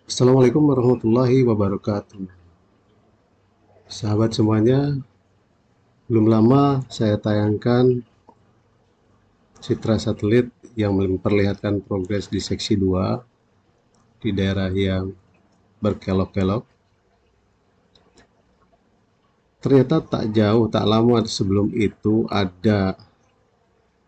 Assalamualaikum warahmatullahi wabarakatuh. Sahabat semuanya, belum lama saya tayangkan citra satelit yang memperlihatkan progres di seksi 2 di daerah yang berkelok-kelok. Ternyata tak jauh, tak lama sebelum itu ada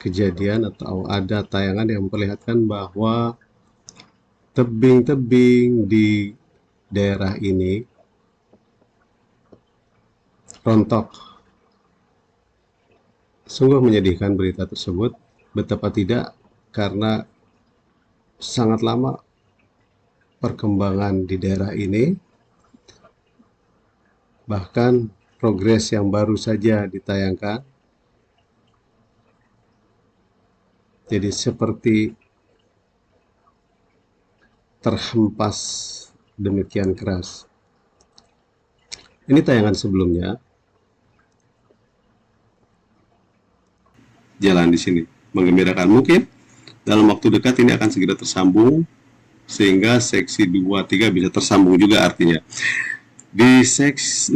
kejadian atau ada tayangan yang memperlihatkan bahwa tebing-tebing di daerah ini rontok. Sungguh menyedihkan berita tersebut, betapa tidak, karena sangat lama perkembangan di daerah ini, bahkan progres yang baru saja ditayangkan, jadi seperti terhempas demikian keras. Ini tayangan sebelumnya, jalan di sini menggembirakan. Mungkin dalam waktu dekat ini akan segera tersambung, sehingga seksi 2, 3 bisa tersambung juga artinya. Di seksi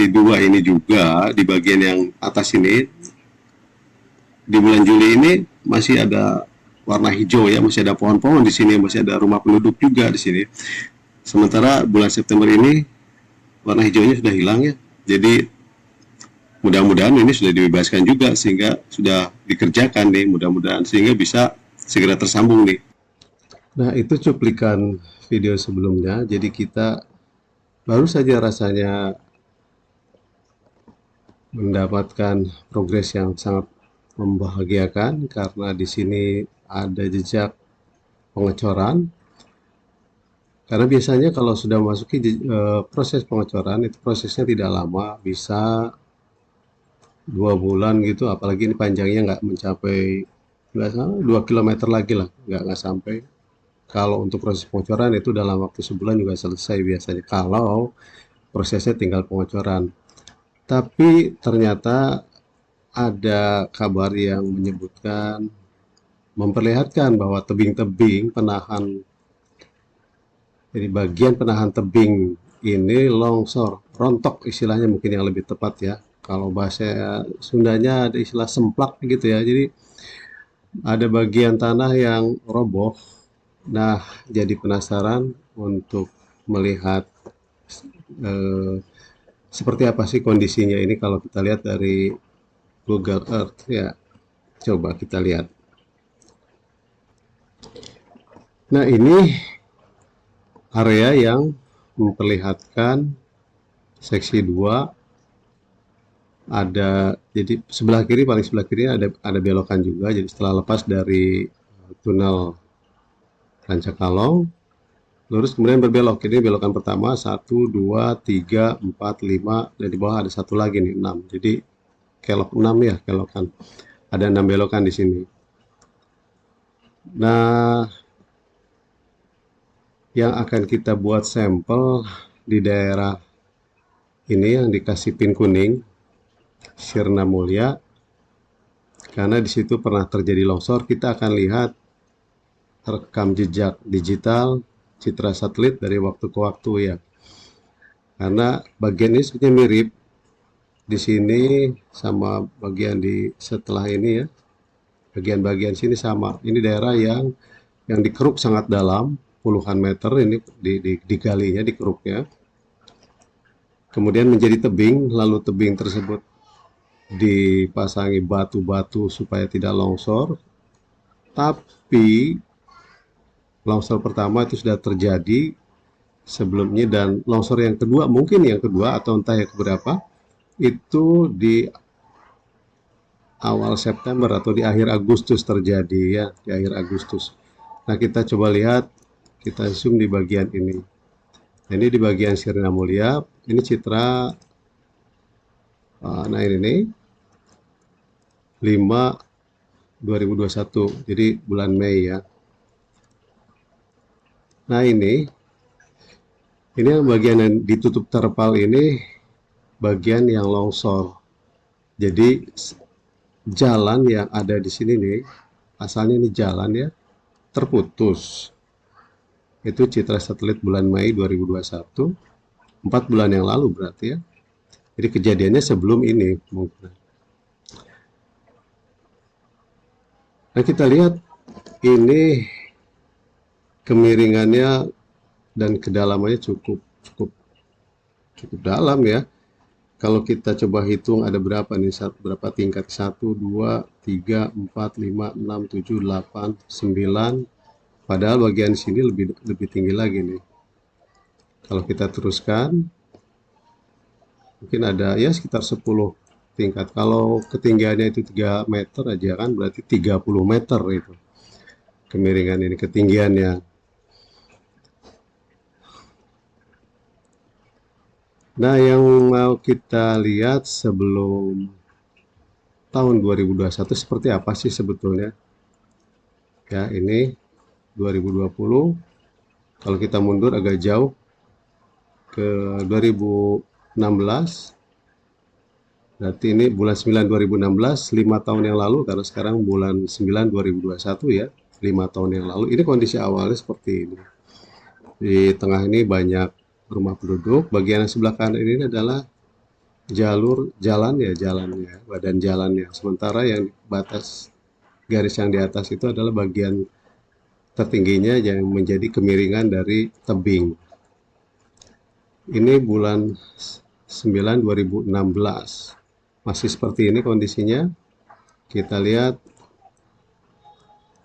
2 ini juga, di bagian yang atas ini, di bulan Juli ini masih ada warna hijau ya, masih ada pohon-pohon di sini, masih ada rumah penduduk juga di sini. Sementara bulan September ini warna hijaunya sudah hilang ya. Jadi mudah-mudahan ini sudah dibebaskan juga, sehingga sudah dikerjakan nih, mudah-mudahan sehingga bisa segera tersambung nih. Nah, itu cuplikan video sebelumnya. Jadi kita baru saja rasanya mendapatkan progres yang sangat membahagiakan, karena di sini ada jejak pengecoran. Karena biasanya kalau sudah memasuki proses pengecoran, itu prosesnya tidak lama, bisa 2 bulan gitu, apalagi ini panjangnya nggak mencapai, nggak sampai 2 kilometer lagi lah, nggak sampai. Kalau untuk proses pengecoran itu dalam waktu sebulan juga selesai biasanya, kalau prosesnya tinggal pengecoran. Tapi ternyata ada kabar yang menyebutkan, memperlihatkan bahwa tebing-tebing penahan, jadi bagian penahan tebing ini longsor, rontok istilahnya mungkin yang lebih tepat ya. Kalau bahasa Sundanya ada istilah semplak gitu ya. Jadi ada bagian tanah yang roboh. Nah, jadi penasaran untuk melihat eh, seperti apa sih kondisinya ini kalau kita lihat dari Google Earth ya. Coba kita lihat. Nah, ini area yang memperlihatkan seksi 2, ada, jadi sebelah kiri, paling sebelah kiri ada belokan juga. Jadi setelah lepas dari tunnel Rancakalong, lurus kemudian berbelok. Ini belokan pertama, 1, 2, 3, 4, 5, dan di bawah ada satu lagi nih, 6. Jadi kelok 6 ya, kelokan. Ada 6 belokan di sini. Nah, yang akan kita buat sampel di daerah ini yang dikasih pin kuning, Sirna Mulia, karena di situ pernah terjadi longsor. Kita akan lihat rekam jejak digital, citra satelit dari waktu ke waktu ya. Karena bagian ini sebenarnya mirip di sini sama bagian di setelah ini ya. Bagian-bagian sini sama. Ini daerah yang dikeruk sangat dalam, puluhan meter ini digalinya, dikeruknya. Kemudian menjadi tebing, lalu tebing tersebut dipasangi batu-batu supaya tidak longsor. Tapi longsor pertama itu sudah terjadi sebelumnya, dan longsor yang kedua, mungkin yang kedua atau entah yang keberapa, itu di awal September atau di akhir Agustus terjadi ya, di akhir Agustus. Nah, kita coba lihat, kita zoom di bagian ini. Ini di bagian Sirna Mulia, ini citra, nah ini nih, 5/2021, jadi bulan Mei ya. Nah, ini yang bagian yang ditutup terpal ini, bagian yang longsor. Jadi jalan yang ada di sini nih, asalnya ini jalan ya, terputus. Itu citra satelit bulan Mei 2021, 4 bulan yang lalu berarti ya. Jadi kejadiannya sebelum ini mungkin. Nah, kita lihat ini kemiringannya dan kedalamannya cukup cukup cukup dalam ya. Kalau kita coba hitung ada berapa nih, berapa tingkat, 1, 2, 3, 4, 5, 6, 7, 8, 9. Padahal bagian sini lebih lebih tinggi lagi nih. Kalau kita teruskan, mungkin ada ya sekitar 10 tingkat. Kalau ketinggiannya itu 3 meter aja kan, berarti 30 meter itu kemiringan ini ketinggiannya. Nah, yang mau kita lihat sebelum tahun 2021 seperti apa sih sebetulnya? Ya, ini 2020. Kalau kita mundur agak jauh ke 2016, berarti ini bulan 9 2016, 5 tahun yang lalu, karena sekarang bulan 9 2021 ya, 5 tahun yang lalu. Ini kondisi awalnya seperti ini. Di tengah ini banyak rumah penduduk, bagian yang sebelah kanan ini adalah jalur jalannya, badan jalannya. Sementara yang batas garis yang di atas itu adalah bagian tertingginya yang menjadi kemiringan dari tebing. Ini bulan 9 2016. Masih seperti ini kondisinya. Kita lihat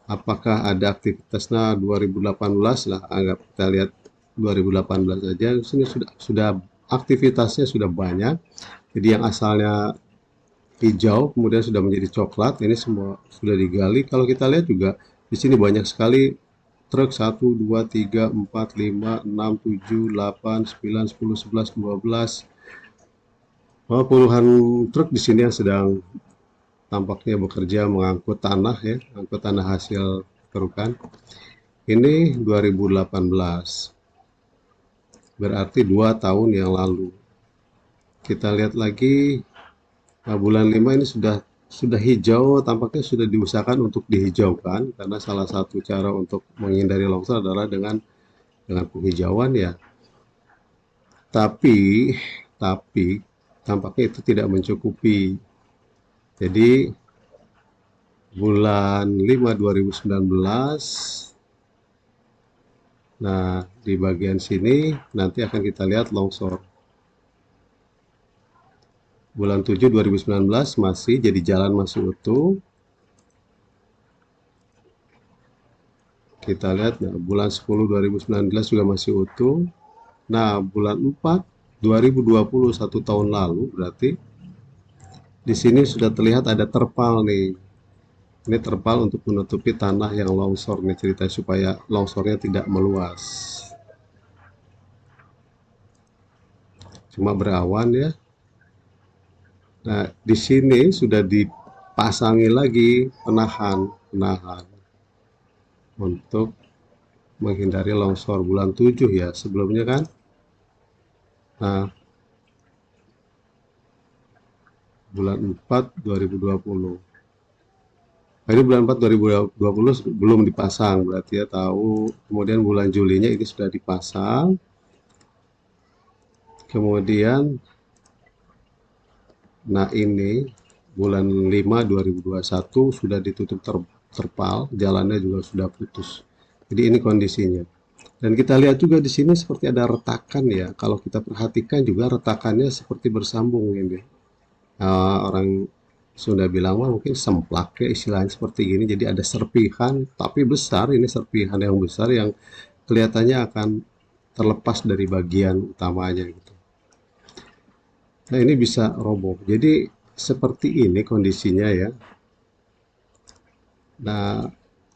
apakah ada aktivitasnya 2018 lah, anggap kita lihat 2018 aja. Sini sudah aktivitasnya sudah banyak. Jadi yang asalnya hijau kemudian sudah menjadi coklat, ini semua sudah digali. Kalau kita lihat juga di sini banyak sekali truk, 1 2 3 4 5 6 7 8 9 10 11 12. Puluhan truk di sini yang sedang tampaknya bekerja mengangkut tanah ya, mengangkut tanah hasil kerukan. Ini 2018. Berarti 2 tahun yang lalu. Kita lihat lagi, nah, bulan 5 ini sudah hijau, tampaknya sudah diusahakan untuk dihijaukan karena salah satu cara untuk menghindari longsor adalah dengan penghijauan ya. Tapi tampaknya itu tidak mencukupi. Jadi bulan 5 2019, nah di bagian sini nanti akan kita lihat longsor. Bulan 7 2019 masih, jadi jalan masih utuh. Kita lihat, nah, bulan 10 2019 juga masih utuh. Nah, bulan 4 2020, 1 tahun lalu, berarti di sini sudah terlihat ada terpal nih. Ini terpal untuk menutupi tanah yang longsor nih, cerita supaya longsornya tidak meluas. Cuma berawan ya. Nah, di sini sudah dipasangi lagi penahan untuk menghindari longsor bulan 7 ya sebelumnya kan. Nah, bulan 4 2020. Nah, ini bulan 4 2020 belum dipasang berarti ya, tahu. Kemudian bulan Julinya ini sudah dipasang. Kemudian nah ini bulan 5 2021 sudah ditutup terpal, jalannya juga sudah putus. Jadi ini kondisinya. Dan kita lihat juga di sini seperti ada retakan ya. Kalau kita perhatikan juga retakannya seperti bersambung ini. Orang Sunda bilang mah mungkin semplak ya istilahnya seperti gini. Jadi ada serpihan tapi besar, ini serpihan yang besar yang kelihatannya akan terlepas dari bagian utamanya gitu. Nah, ini bisa roboh. Jadi seperti ini kondisinya ya. Nah,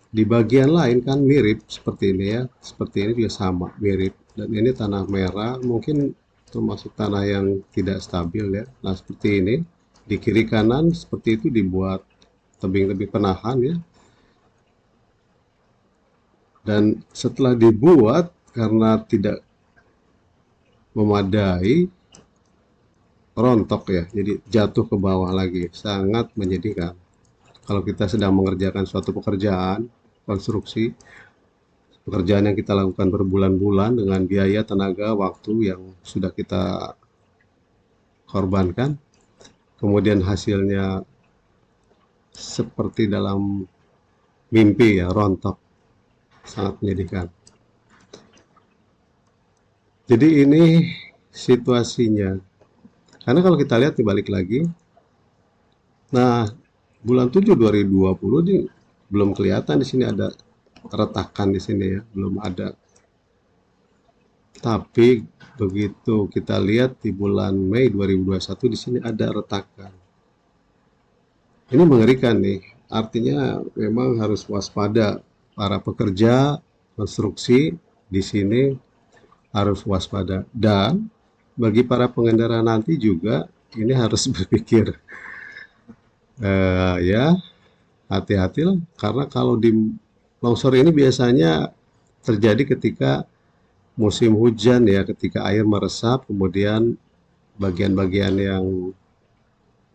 di bagian lain kan mirip seperti ini ya. Seperti ini juga sama, mirip. Dan ini tanah merah, mungkin termasuk tanah yang tidak stabil ya. Nah, seperti ini. Di kiri kanan seperti itu dibuat tebing-tebing penahan ya. Dan setelah dibuat karena tidak memadai, rontok ya. Jadi jatuh ke bawah lagi. Sangat menyedihkan. Kalau kita sedang mengerjakan suatu pekerjaan konstruksi, pekerjaan yang kita lakukan berbulan-bulan dengan biaya, tenaga, waktu yang sudah kita korbankan, kemudian hasilnya seperti dalam mimpi ya, rontok, sangat menyedihkan. Jadi ini situasinya. Karena kalau kita lihat dibalik lagi, nah bulan 7 2020 ini belum kelihatan di sini ada retakan di sini ya, belum ada. Tapi begitu kita lihat di bulan Mei 2021 di sini ada retakan. Ini mengerikan nih. Artinya memang harus waspada para pekerja konstruksi di sini harus waspada, dan bagi para pengendara nanti juga ini harus berpikir ya hati-hatilah, karena kalau di longsor ini biasanya terjadi ketika musim hujan ya, ketika air meresap kemudian bagian-bagian yang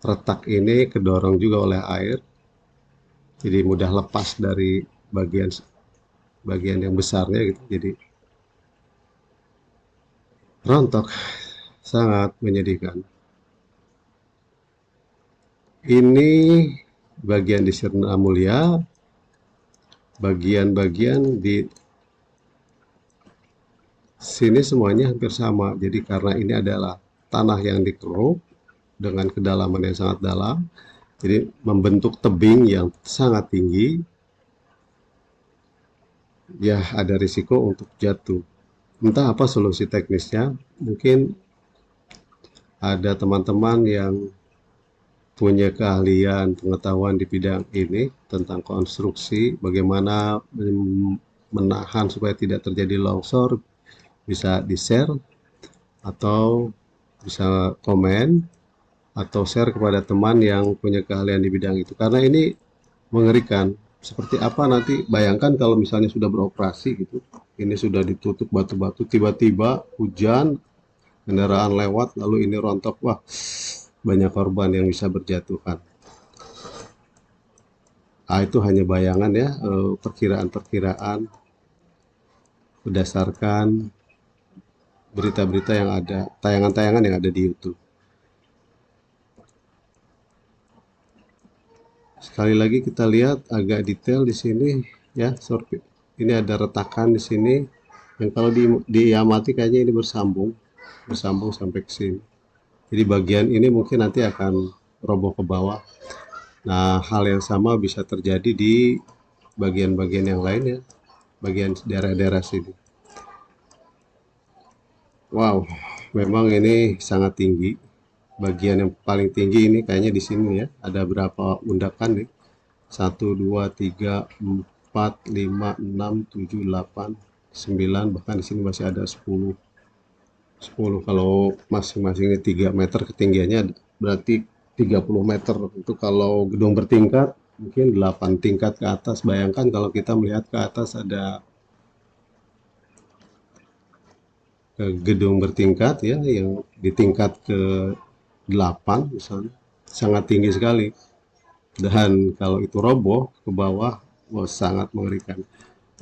retak ini kedorong juga oleh air, jadi mudah lepas dari bagian bagian yang besarnya gitu, jadi rontok, sangat menyedihkan. Ini bagian di Sirna Mulia, bagian-bagian di sini semuanya hampir sama. Jadi karena ini adalah tanah yang dikeruk dengan kedalaman yang sangat dalam, jadi membentuk tebing yang sangat tinggi, ya ada risiko untuk jatuh. Entah apa solusi teknisnya, mungkin ada teman-teman yang punya keahlian, pengetahuan di bidang ini tentang konstruksi, bagaimana menahan supaya tidak terjadi longsor, bisa di-share atau bisa komen atau share kepada teman yang punya keahlian di bidang itu. Karena ini mengerikan. Seperti apa nanti, bayangkan kalau misalnya sudah beroperasi gitu, ini sudah ditutup batu-batu, tiba-tiba hujan, kendaraan lewat, lalu ini rontok, wah banyak korban yang bisa berjatuhan. Itu hanya bayangan ya, perkiraan-perkiraan berdasarkan berita-berita yang ada, tayangan-tayangan yang ada di YouTube. Sekali lagi kita lihat agak detail di sini ya, ini ada retakan di sini yang kalau diamati kayaknya ini bersambung sampai ke sini. Jadi bagian ini mungkin nanti akan roboh ke bawah. Nah, hal yang sama bisa terjadi di bagian-bagian yang lain ya, bagian daerah-daerah sini. Wow, memang ini sangat tinggi. Bagian yang paling tinggi ini kayaknya di sini ya. Ada berapa undakan nih? 1, 2, 3, 4, 5, 6, 7, 8, 9, bahkan di sini masih ada 10. 10 kalau masing-masing ini 3 meter ketinggiannya, berarti 30 meter. Itu kalau gedung bertingkat mungkin 8 tingkat ke atas. Bayangkan kalau kita melihat ke atas ada gedung bertingkat ya, yang di tingkat ke 8 misalnya, sangat tinggi sekali. Dan kalau itu roboh ke bawah, wah, sangat mengerikan.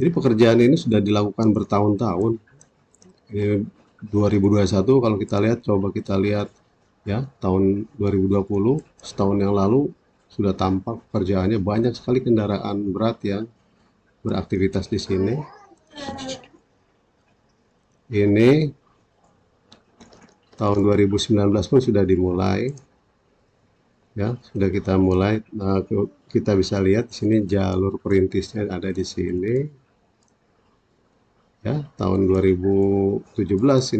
Jadi pekerjaan ini sudah dilakukan bertahun-tahun. 2021 kalau kita lihat, coba kita lihat ya, tahun 2020 setahun yang lalu sudah tampak pekerjaannya, banyak sekali kendaraan berat yang beraktivitas di sini. Ini tahun 2019 pun sudah dimulai ya, sudah kita mulai. Nah, kita bisa lihat di sini jalur perintisnya ada di sini ya. Tahun 2017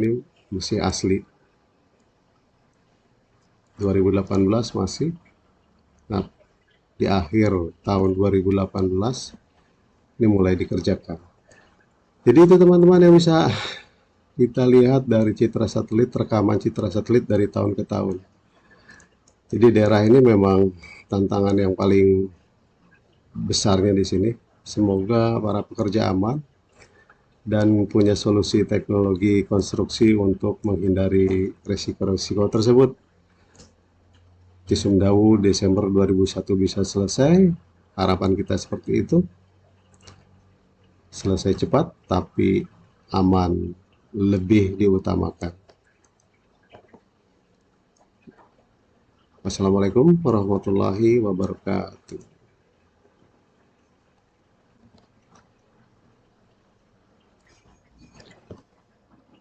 ini masih asli, 2018 masih. Nah, di akhir tahun 2018 ini mulai dikerjakan. Jadi itu teman-teman yang bisa kita lihat dari citra satelit, rekaman citra satelit dari tahun ke tahun. Jadi daerah ini memang tantangan yang paling besarnya di sini. Semoga para pekerja aman dan punya solusi teknologi konstruksi untuk menghindari resiko-resiko tersebut. Cisumdawu Desember 2001 bisa selesai, harapan kita seperti itu. Selesai cepat, tapi aman lebih diutamakan. Wassalamualaikum warahmatullahi wabarakatuh.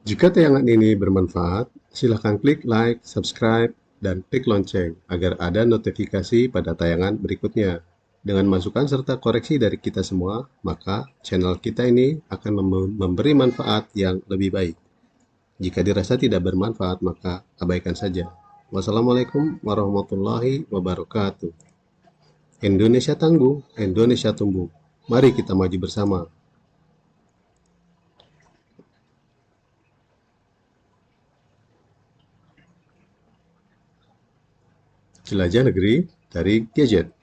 Jika tayangan ini bermanfaat, silakan klik like, subscribe, dan klik lonceng agar ada notifikasi pada tayangan berikutnya. Dengan masukan serta koreksi dari kita semua, maka channel kita ini akan memberi manfaat yang lebih baik. Jika dirasa tidak bermanfaat, maka abaikan saja. Wassalamualaikum warahmatullahi wabarakatuh. Indonesia tangguh, Indonesia tumbuh. Mari kita maju bersama. Jelajah negeri dari gadget.